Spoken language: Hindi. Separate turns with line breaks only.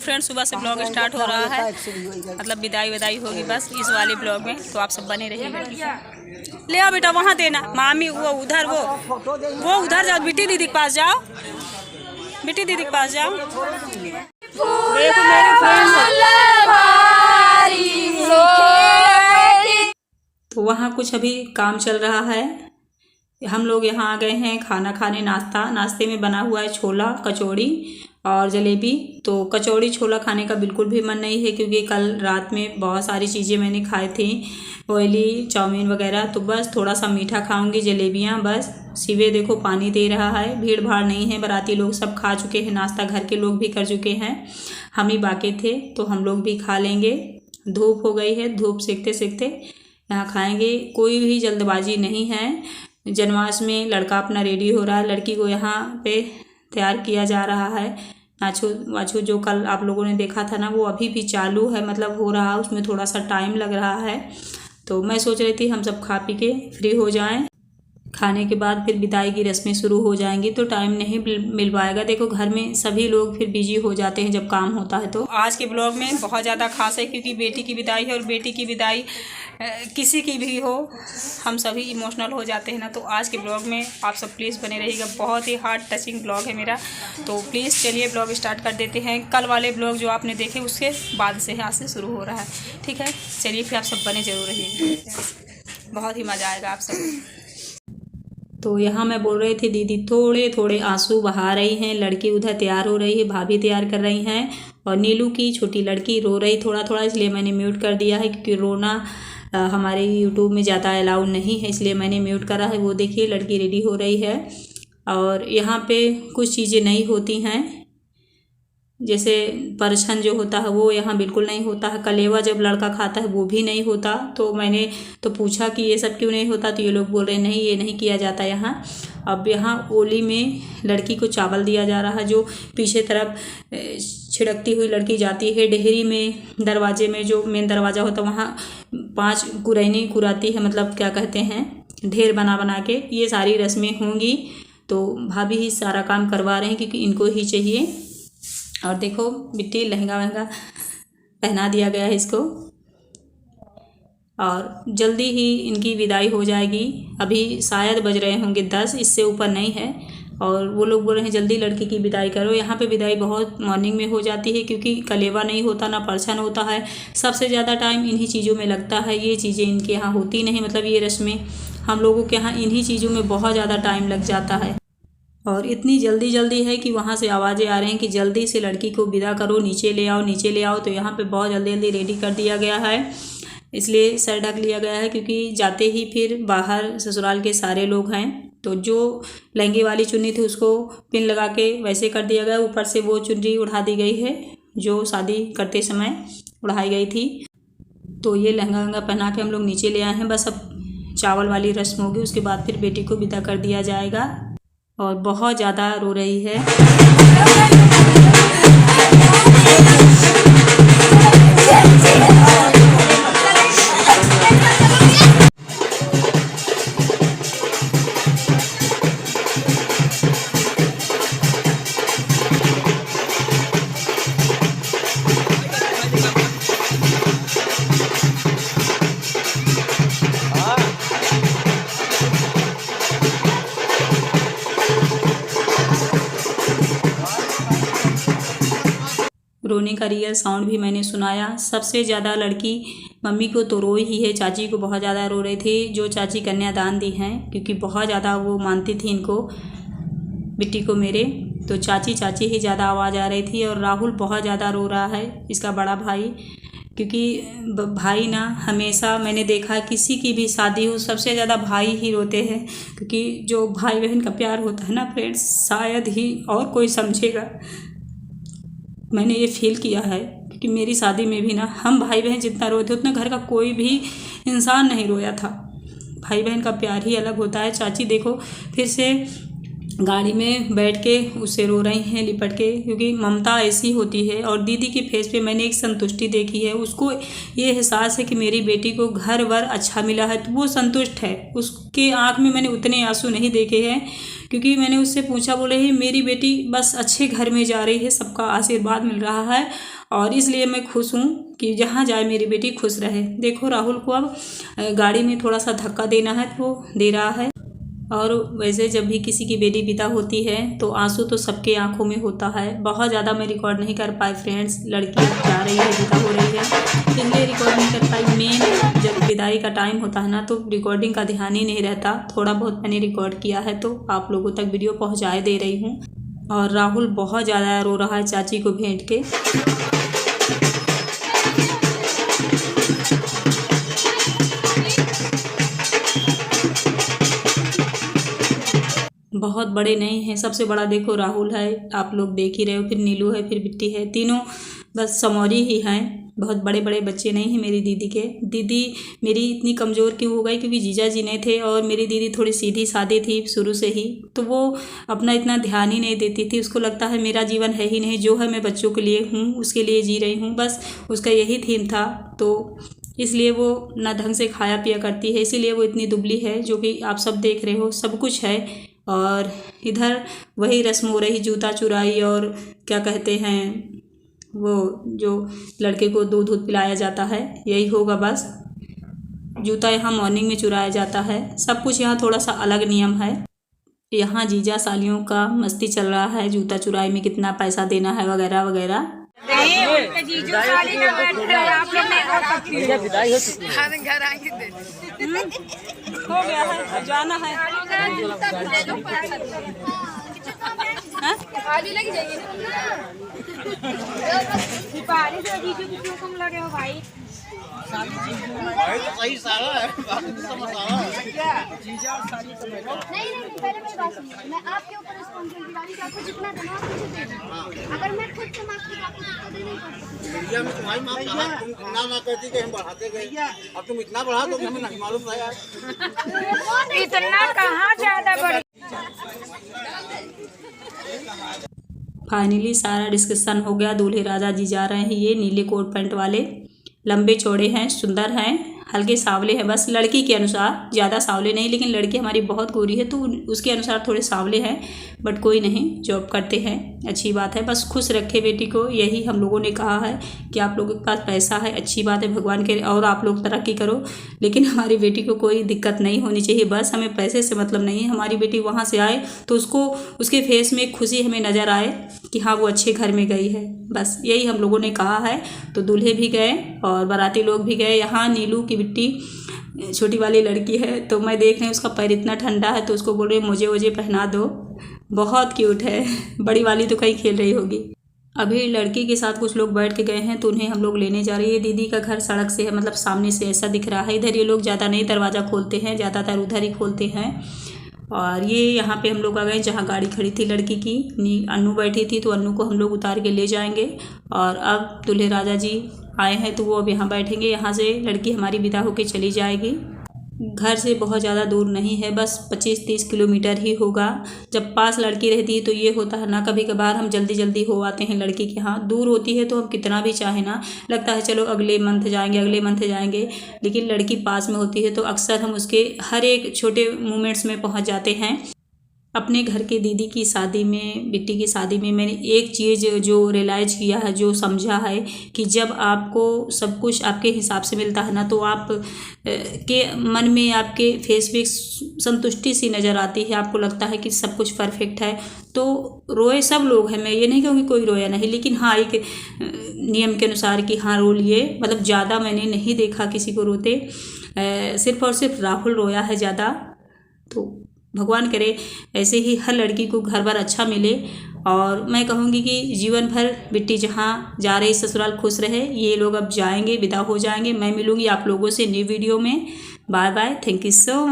फ्रेंड्स सुबह से ब्लॉग स्टार्ट हो रहा है, मतलब विदाई विदाई होगी बस इस वाले ब्लॉग में, तो आप सब बने रहिएगा। ठीक है, ले आओ बेटा वहाँ देना, मामी वो उधर वो उधर जाओ, बेटी दीदी के पास जाओ, बेटी दीदी के पास जाओ। देखो मेरे फ्रेंड्स, तो वहाँ कुछ अभी काम चल रहा है। हम लोग यहाँ आ गए हैं खाना खाने, नाश्ते में बना हुआ है छोला, कचौड़ी और जलेबी। तो कचौड़ी छोला खाने का बिल्कुल भी मन नहीं है, क्योंकि कल रात में बहुत सारी चीज़ें मैंने खाई थी, ऑयली चाउमीन वगैरह। तो बस थोड़ा सा मीठा खाऊंगी, जलेबियाँ बस। शिवे देखो पानी दे रहा है, भीड़ भाड़ नहीं है, बाराती लोग सब खा चुके हैं नाश्ता, घर के लोग भी कर चुके हैं, हम ही बाकी थे तो हम लोग भी खा लेंगे। धूप हो गई है, धूप सेकते सेकते यहाँ खाएंगे, कोई भी जल्दबाजी नहीं है। जन्माष्टमी में लड़का अपना रेडी हो रहा है, लड़की को यहाँ पे तैयार किया जा रहा है। नाचू वाचू जो कल आप लोगों ने देखा था ना, वो अभी भी चालू है, मतलब हो रहा है, उसमें थोड़ा सा टाइम लग रहा है। तो मैं सोच रही थी हम सब खा पी के फ्री हो जाएं, खाने के बाद फिर विदाई की रस्में शुरू हो जाएंगी, तो टाइम नहीं मिल पाएगा। देखो घर में सभी लोग फिर बिजी हो जाते हैं जब काम होता है। तो आज के ब्लॉग में बहुत ज़्यादा खास है, क्योंकि बेटी की विदाई है, और बेटी की विदाई किसी की भी हो, हम सभी इमोशनल हो जाते हैं ना। तो आज के ब्लॉग में आप सब प्लीज़ बने रहिएगा, बहुत ही हार्ट टचिंग ब्लॉग है मेरा। तो प्लीज़ चलिए ब्लॉग स्टार्ट कर देते हैं। कल वाले ब्लॉग जो आपने देखे उसके बाद से यहाँ से शुरू हो रहा है, ठीक है। चलिए फिर आप सब बने जरूर रहिएगा, बहुत ही मज़ा आएगा आप सब। तो यहाँ मैं बोल रही थी दीदी थोड़े थोड़े आंसू बहा रही हैं, लड़की उधर तैयार हो रही है, भाभी तैयार कर रही हैं, और नीलू की छोटी लड़की रो रही थोड़ा थोड़ा, इसलिए मैंने म्यूट कर दिया है, क्योंकि रोना हमारे यूट्यूब में ज़्यादा अलाउड नहीं है, इसलिए मैंने म्यूट करा है। वो देखिए लड़की रेडी हो रही है, और यहाँ पे कुछ चीज़ें नहीं होती हैं, जैसे परछन जो होता है वो यहाँ बिल्कुल नहीं होता है, कलेवा जब लड़का खाता है वो भी नहीं होता। तो मैंने तो पूछा कि ये सब क्यों नहीं होता, तो ये लोग बोल रहे हैं नहीं ये नहीं किया जाता यहाँ। अब यहाँ ओली में लड़की को चावल दिया जा रहा है, जो पीछे तरफ छिड़कती हुई लड़की जाती है। डेहरी में दरवाजे में जो मेन दरवाज़ा होता है वहाँ 5 कुरैनी कुराती है, मतलब क्या कहते हैं ढेर बना बना के, ये सारी रस्में होंगी। तो भाभी ही सारा काम करवा रहे हैं, क्योंकि इनको ही चाहिए। और देखो बिट्टी लहंगा वहंगा पहना दिया गया है इसको, और जल्दी ही इनकी विदाई हो जाएगी। अभी शायद बज रहे होंगे 10, इससे ऊपर नहीं है, और वो लोग बोल रहे हैं जल्दी लड़की की विदाई करो। यहाँ पे विदाई बहुत मॉर्निंग में हो जाती है, क्योंकि कलेवा नहीं होता ना परछन होता है, सबसे ज़्यादा टाइम इन्हीं चीज़ों में लगता है। ये चीज़ें इनके यहाँ होती नहीं, मतलब ये रस्में हम लोगों के यहाँ इन्हीं चीज़ों में बहुत ज़्यादा टाइम लग जाता है। और इतनी जल्दी है कि वहाँ से आवाज़ें आ रही हैं कि जल्दी से लड़की को विदा करो, नीचे ले आओ नीचे ले आओ। तो यहाँ पे बहुत जल्दी रेडी कर दिया गया है, इसलिए सर ढक लिया गया है, क्योंकि जाते ही फिर बाहर ससुराल के सारे लोग हैं। तो जो लहंगे वाली चुन्नी थी उसको पिन लगा के वैसे कर दिया गया, ऊपर से वो चुन्नी उठा दी गई है जो शादी करते समय उड़ाई गई थी। तो ये लहंगा वहंगा पहना के हम लोग नीचे ले आए हैं। बस अब चावल वाली रस्म होगी, उसके बाद फिर बेटी को विदा कर दिया जाएगा। और बहुत ज़्यादा रो रही है। रोने का रियल साउंड भी मैंने सुनाया। सबसे ज़्यादा लड़की मम्मी को तो रोई ही है, चाची को बहुत ज़्यादा रो रही थी, जो चाची कन्यादान दी हैं, क्योंकि बहुत ज़्यादा वो मानती थी इनको, बिट्टी को मेरे। तो चाची ही ज़्यादा आवाज़ आ रही थी। और राहुल बहुत ज़्यादा रो रहा है, इसका बड़ा भाई, क्योंकि भाई ना हमेशा मैंने देखा किसी की भी शादी हो सबसे ज़्यादा भाई ही रोते हैं, क्योंकि जो भाई बहन का प्यार होता है ना फ्रेंड्स, शायद ही और कोई समझेगा। मैंने ये फील किया है, क्योंकि मेरी शादी में भी ना हम भाई बहन जितना रोए थे उतना घर का कोई भी इंसान नहीं रोया था। भाई बहन का प्यार ही अलग होता है। चाची देखो फिर से गाड़ी में बैठ के उससे रो रही हैं लिपट के, क्योंकि ममता ऐसी होती है। और दीदी के फेस पे मैंने एक संतुष्टि देखी है, उसको ये एहसास है कि मेरी बेटी को घर वर अच्छा मिला है, तो वो संतुष्ट है। उसके आँख में मैंने उतने आंसू नहीं देखे हैं, क्योंकि मैंने उससे पूछा, बोले ही मेरी बेटी बस अच्छे घर में जा रही है, सबका आशीर्वाद मिल रहा है और इसलिए मैं खुश हूँ कि जहाँ जाए मेरी बेटी खुश रहे। देखो राहुल को अब गाड़ी में थोड़ा सा धक्का देना है तो वो दे रहा है। और वैसे जब भी किसी की बेटी विदा होती है तो आंसू तो सबके आंखों में होता है। बहुत ज़्यादा मैं रिकॉर्ड नहीं कर पाई फ्रेंड्स, लड़की जा रही है, विदा हो रही है, इसलिए रिकॉर्ड नहीं कर पाई। मेन जब विदाई का टाइम होता है ना तो रिकॉर्डिंग का ध्यान ही नहीं रहता। थोड़ा बहुत मैंने रिकॉर्ड किया है तो आप लोगों तक वीडियो पहुँचाए दे रही हूँ। और राहुल बहुत ज़्यादा रो रहा है चाची को भेंट के। बहुत बड़े नहीं हैं, सबसे बड़ा देखो राहुल है, आप लोग देख ही रहे हो, फिर नीलू है, फिर बिट्टी है, तीनों बस समौरी ही हैं। बहुत बड़े बड़े बच्चे नहीं हैं मेरी दीदी के। दीदी मेरी इतनी कमज़ोर क्यों हो गई, क्योंकि जीजा जी नहीं थे और मेरी दीदी थोड़ी सीधी सादी थी शुरू से ही, तो वो अपना इतना ध्यान ही नहीं देती थी। उसको लगता है मेरा जीवन है ही नहीं, जो है मैं बच्चों के लिए हूँ, उसके लिए जी रही हूँ, बस उसका यही थीम था। तो इसलिए वो ना ढंग से खाया पिया करती है, इसीलिए वो इतनी दुबली है, जो कि आप सब देख रहे हो, सब कुछ है। और इधर वही रस्म हो रही, जूता चुराई और क्या कहते हैं वो जो लड़के को दूध पिलाया जाता है, यही होगा बस। जूता यहाँ मॉर्निंग में चुराया जाता है। सब कुछ यहाँ थोड़ा सा अलग नियम है। यहाँ जीजा सालियों का मस्ती चल रहा है, जूता चुराई में कितना पैसा देना है वगैरह वगैरह। हो गया है, जाना है।
लगे हो भाई,
सही सारा है,
नहीं पहले मेरी बात सुनिए, मैं आपके ऊपर रिस्पॉन्सिबिलिटी डाली कि आपको जितना देना है मुझे देना। अगर मैं खुद से मांगती आपको जितना देना ही पड़ता।
में तुम्हारी माँ कहा, तुम इतना ना कहती कि हम बढ़ाते गए, अब तुम इतना बढ़ा तो हमें नहीं मालूम था यार।
इतना कहाँ ज्यादा बढ़।
फाइनली सारा डिस्कशन हो गया। दूल्हे राजा जी जा रहे हैं, ये नीले कोट पैंट वाले, लंबे चौड़े हैं, सुंदर हैं, हल्के सांवले हैं, बस लड़की के अनुसार, ज़्यादा सांवले नहीं, लेकिन लड़की हमारी बहुत गोरी है तो उसके अनुसार थोड़े सांवले हैं, बट कोई नहीं, जॉब करते हैं, अच्छी बात है। बस खुश रखे बेटी को, यही हम लोगों ने कहा है कि आप लोगों के पास पैसा है, अच्छी बात है, भगवान के, और आप लोग तरक्की करो, लेकिन हमारी बेटी को कोई दिक्कत नहीं होनी चाहिए। बस हमें पैसे से मतलब नहीं है, हमारी बेटी वहाँ से आए तो उसको, उसके फेस में खुशी हमें नज़र आए कि हाँ वो अच्छे घर में गई है, बस यही हम लोगों ने कहा है। तो दूल्हे भी गए और बाराती लोग भी गए। यहाँ नीलू की बिट्टी छोटी वाली लड़की है, तो मैं देख रही हूँ उसका पैर इतना ठंडा है तो उसको बोल रही मुझे वजह पहना दो, बहुत क्यूट है। बड़ी वाली तो कहीं खेल रही होगी। अभी लड़की के साथ कुछ लोग बैठ के गए हैं तो उन्हें हम लोग लेने जा रही है। दीदी का घर सड़क से है, मतलब सामने से ऐसा दिख रहा है। इधर ये लोग ज़्यादा नहीं दरवाज़ा खोलते हैं, ज़्यादातर उधर ही खोलते हैं। और ये यहाँ पे हम लोग आ गए जहाँ गाड़ी खड़ी थी लड़की की, अन्नू बैठी थी तो अन्नू को हम लोग उतार के ले जाएंगे। और अब दूल्हे राजा जी आए हैं तो वो अब यहाँ बैठेंगे। यहाँ से लड़की हमारी विदा होके चली जाएगी। घर से बहुत ज़्यादा दूर नहीं है, बस 25-30 किलोमीटर ही होगा। जब पास लड़की रहती है तो ये होता है ना, कभी कभार हम जल्दी जल्दी हो आते हैं लड़की के यहाँ। दूर होती है तो हम कितना भी चाहे ना, लगता है चलो अगले मंथ जाएंगे, अगले मंथ जाएंगे, लेकिन लड़की पास में होती है तो अक्सर हम उसके हर एक छोटे मोमेंट्स में पहुँच जाते हैं। अपने घर के दीदी की शादी में, बिट्टी की शादी में मैंने एक चीज़ जो रियलाइज़ किया है, जो समझा है कि जब आपको सब कुछ आपके हिसाब से मिलता है ना तो आप के मन में, आपके फेस पे संतुष्टि सी नज़र आती है। आपको लगता है कि सब कुछ परफेक्ट है। तो रोए सब लोग हैं, मैं ये नहीं कहूँगी कोई रोया नहीं, लेकिन हाँ एक नियम के अनुसार कि हाँ रो लिए, मतलब ज़्यादा मैंने नहीं देखा किसी को रोते, सिर्फ और सिर्फ राहुल रोया है ज़्यादा। तो भगवान करे ऐसे ही हर लड़की को घर बार अच्छा मिले। और मैं कहूँगी कि जीवन भर बिट्टी जहाँ जा रही ससुराल खुश रहे। ये लोग अब जाएंगे, विदा हो जाएंगे। मैं मिलूँगी आप लोगों से न्यू वीडियो में। Bye bye, thank you so much.